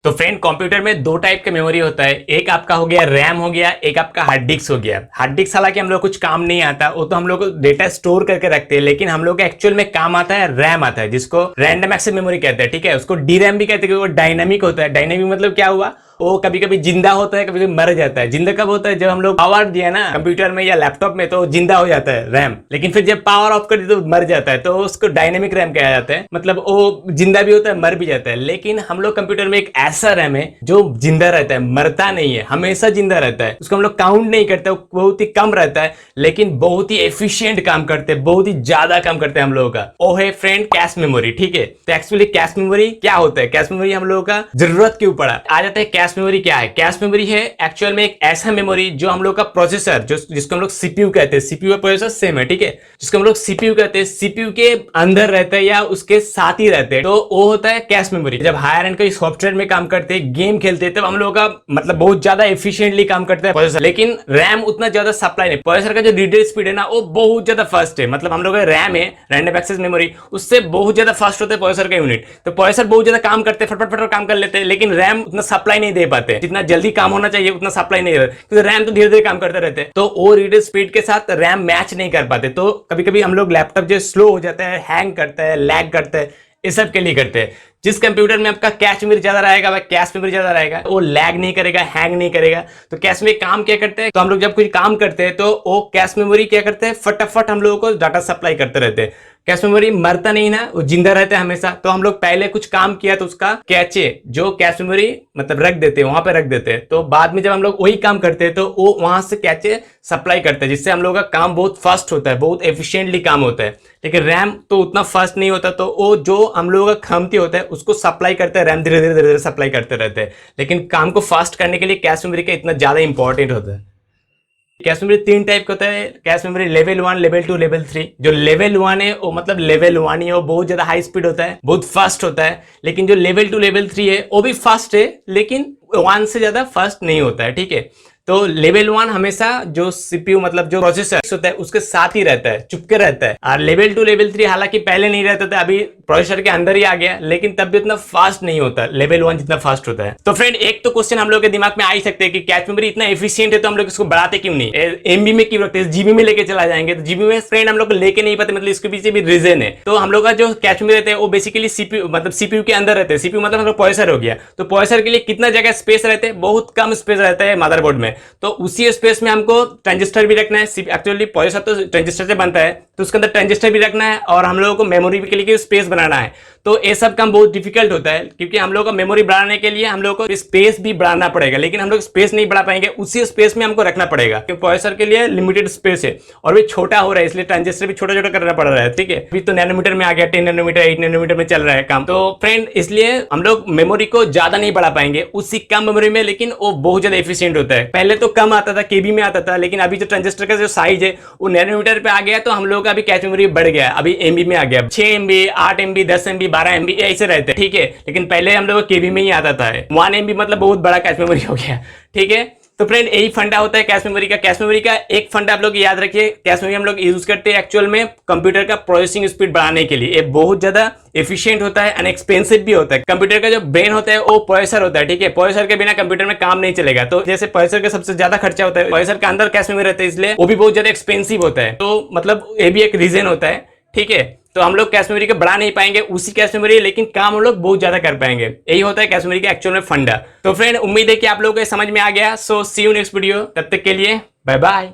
तो friend, computer में दो टाइप का मेमोरी होता है। एक आपका हो गया रैम हो गया, एक आपका हार्ड डिस्क हो गया। हार्ड डिस्क हालांकि हम लोग कुछ काम नहीं आता, वो तो हम लोग डेटा स्टोर करके रखते हैं, लेकिन हम लोग एक्चुअल में काम आता है रैम आता है, जिसको रैंडम एक्सेस मेमोरी कहते हैं। ठीक है, उसको डी रैम भी कहते हैं, वो डायनामिक होता है। डायनामिक मतलब क्या हुआ, वो कभी कभी जिंदा होता है, कभी कभी मर जाता है। जिंदा कब होता है, जब हम लोग पावर दिया ना कंप्यूटर में या लैपटॉप में, तो जिंदा हो जाता है रैम। लेकिन फिर जब पावर ऑफ कर दिया तो मर जाता है, तो उसको डायनेमिक रैम कहा जाता है। मतलब वो जिंदा भी होता है, मर भी जाता है। लेकिन हम लोग कंप्यूटर में एक ऐसा रैम है जो जिंदा रहता है, मरता नहीं है, हमेशा जिंदा रहता है। उसको हम लोग काउंट नहीं करते, बहुत ही कम रहता है, लेकिन बहुत ही एफिशिएंट काम करते हैं, बहुत ही ज्यादा काम करते हैं हम लोगों का। वो है फ्रेंड कैश मेमोरी। ठीक है, तो एक्चुअली कैश मेमोरी क्या होता है, कैश मेमोरी हम लोगों का जरूरत क्यों पड़ा, आ जाता है कैश मेमोरी क्या है। कैश मेमोरी है एक्चुअल में एक ऐसा मेमोरी जो हम लोग का प्रोसेसर, जो जिसको हम लोग सीपीयू कहते हैं, सीपीयू और प्रोसेसर सेम है। ठीक है, जिसको हम लोग सीपीयू कहते हैं, सीपीयू के अंदर रहता है या उसके साथ ही रहते हैं, तो वो होता है कैश मेमोरी। जब हायर एंड कोई सॉफ्टवेयर में काम करते हैं, गेम खेलते हैं, तब हम लोग का मतलब बहुत ज्यादा एफिशिएंटली काम करता है प्रोसेसर। लेकिन रैम उतना ज्यादा सप्लाई नहीं। प्रोसेसर का जो रीडर स्पीड है ना, वो बहुत ज्यादा फास्ट है। मतलब हम लोग का रैम है, रैंडम एक्सेस मेमोरी, उससे बहुत ज्यादा फास्ट होता है प्रोसेसर का यूनिट। तो प्रोसेसर बहुत ज्यादा काम करते हैं, फटफट काम कर लेते हैं, लेकिन रैम उतना सप्लाई नहीं दे पाते। जितना जल्दी काम होना चाहिए उतना सप्लाई नहीं रहता, क्योंकि रैम तो धीरे धीरे काम करते रहते हैं, तो वो रीडर स्पीड के साथ रैम मैच नहीं कर पाते। तो कभी कभी हम लोग लैपटॉप जो स्लो हो जाता है, हैंग करता है, लैग करता है, इस सब के लिए करते हैं। जिस कंप्यूटर में आपका कैश मेमोरी ज्यादा रहेगा, वह कैश मेमोरी ज्यादा रहेगा, वो लैग नहीं करेगा, हैंग नहीं करेगा। तो कैश में काम क्या करते हैं, तो हम लोग जब कोई काम करते हैं तो वो कैश मेमोरी क्या करते हैं, फटाफट हम लोगों को डाटा सप्लाई करते रहते हैं। कैश मेमोरी मरता नहीं ना, वो जिंदा रहता है हमेशा। तो हम लोग पहले कुछ काम किया तो उसका कैचे जो कैश मेमोरी मतलब रख देते हैं, वहां पे रख देते हैं। तो बाद में जब हम लोग वही काम करते हैं तो वो वहां से कैचे सप्लाई करते हैं, जिससे हम लोग का काम बहुत फास्ट होता है, बहुत एफिशिएंटली काम होता है। लेकिन रैम तो उतना फास्ट नहीं होता, तो वो जो हम लोगों का खमती होता है उसको सप्लाई करते हैं, रैम धीरे धीरे सप्लाई करते रहते हैं। लेकिन काम को फास्ट करने के लिए कैश मेमोरी का इतना ज्यादा इंपॉर्टेंट होता है। कैश मेमोरी तीन टाइप का होता है। Cache memory level 1, level 2, level 3। जो लेवल 1 है वो मतलब लेवल 1 ही है, वो बहुत ज्यादा हाई स्पीड होता है, बहुत फास्ट होता है। लेकिन जो लेवल 2, लेवल 3 है वो भी फास्ट है, लेकिन 1 से ज्यादा फास्ट नहीं होता है। ठीक है, तो लेवल 1 हमेशा जो सीपीयू मतलब जो प्रोसेसर होता है उसके साथ ही रहता है, चुपके रहता है। और लेवल 2, लेवल 3 हालांकि पहले नहीं रहता था, अभी प्रोसेसर के अंदर ही आ गया, लेकिन तब भी उतना फास्ट नहीं होता लेवल 1 जितना फास्ट होता है। तो फ्रेंड, एक तो क्वेश्चन हम लोग के दिमाग में आ ही सकते हैं कि कैश मेमोरी इतना एफिशिएंट है तो हम लोग इसको बढ़ाते क्यों नहीं, एमबी में क्यों रखते हैं, जीबी में लेके चला जाएंगे। तो जीबी में फ्रेंड हम लोग लेके नहीं पाते, मतलब इसके पीछे भी रीजन है। तो हम लोग का जो कैश मेमोरी रहते हैं वो बेसिकली सीपीयू मतलब सीपीयू के अंदर रहते हैं। सीपीयू मतलब हम लोग प्रोसेसर हो गया, तो प्रोसेसर के लिए कितना जगह स्पेस रहते हैं, बहुत कम स्पेस रहता है मदरबोर्ड में। तो उसी स्पेस में हमको ट्रांजिस्टर भी रखना है। एक्चुअली प्रोसेसर तो ट्रांजिस्टर से बनता है, तो उसके अंदर ट्रांजिस्टर भी रखना है, और हम लोगों को मेमोरी के लिए स्पेस बनाना है। तो ये सब काम बहुत डिफिकल्ट होता है, क्योंकि हम लोग को मेमोरी बढ़ाने के लिए हम लोग को स्पेस भी बढ़ाना पड़ेगा। लेकिन हम लोग स्पेस नहीं बढ़ा पाएंगे, उसी स्पेस में हमको रखना पड़ेगा, क्योंकि प्रोसेसर के लिए लिमिटेड स्पेस है और भी छोटा हो रहा है, इसलिए ट्रांजिस्टर भी छोटा छोटा करना पड़ रहा है। ठीक है, अभी तो नैनोमीटर में आ गया, 10 नैनोमीटर, 8 नैनोमीटर में चल रहा है काम। तो फ्रेंड, इसलिए हम लोग मेमोरी को ज्यादा नहीं बढ़ा पाएंगे उसी कम मेमोरी में, लेकिन वो बहुत ज्यादा एफिशिएंट होता है। पहले तो कम आता था, केबी में आता था, लेकिन अभी जो ट्रांजिस्टर का जो साइज है वो नैनोमीटर पे आ गया, तो हम लोग का अभी कैश मेमोरी बढ़ गया, अभी एमबी में आ गया। 6 MB, 8 MB, 10 MB, 12 MB ऐसे रहते हैं। ठीक है, लेकिन पहले हम लोग केबी में ही आता था। 1 MB मतलब बहुत बड़ा कैश मेमोरी हो गया। ठीक है, तो फ्रेंड यही फंडा होता है कैश मेमोरी का। कैश मेमोरी का एक फंडा आप लोग याद रखिए, कैश मेमोरी हम लोग यूज करते हैं एक्चुअल में कंप्यूटर का प्रोसेसिंग स्पीड बढ़ाने के लिए। ये बहुत ज्यादा एफिशिएंट होता है, अनएक्सपेंसिव भी होता है। कंप्यूटर का जो ब्रेन होता है वो प्रोसेसर होता है। ठीक है, प्रोसेसर के बिना कंप्यूटर में काम नहीं चलेगा। तो जैसे प्रोसेसर का सबसे ज्यादा खर्चा होता है, प्रोसेसर के अंदर कैश मेमोरी रहता है, इसलिए वो भी बहुत ज्यादा एक्सपेंसिव होता है। तो मतलब ये भी एक रीजन होता है। ठीक है, तो हम लोग कैश मेमोरी को बढ़ा नहीं पाएंगे उसी कैश मेमोरी, लेकिन काम हम लोग बहुत ज्यादा कर पाएंगे। यही होता है कैश मेमोरी का एक्चुअल में फंडा। तो फ्रेंड, उम्मीद है कि आप लोगों को समझ में आ गया। सो सी यू नेक्स्ट वीडियो, तब तक के लिए बाय बाय।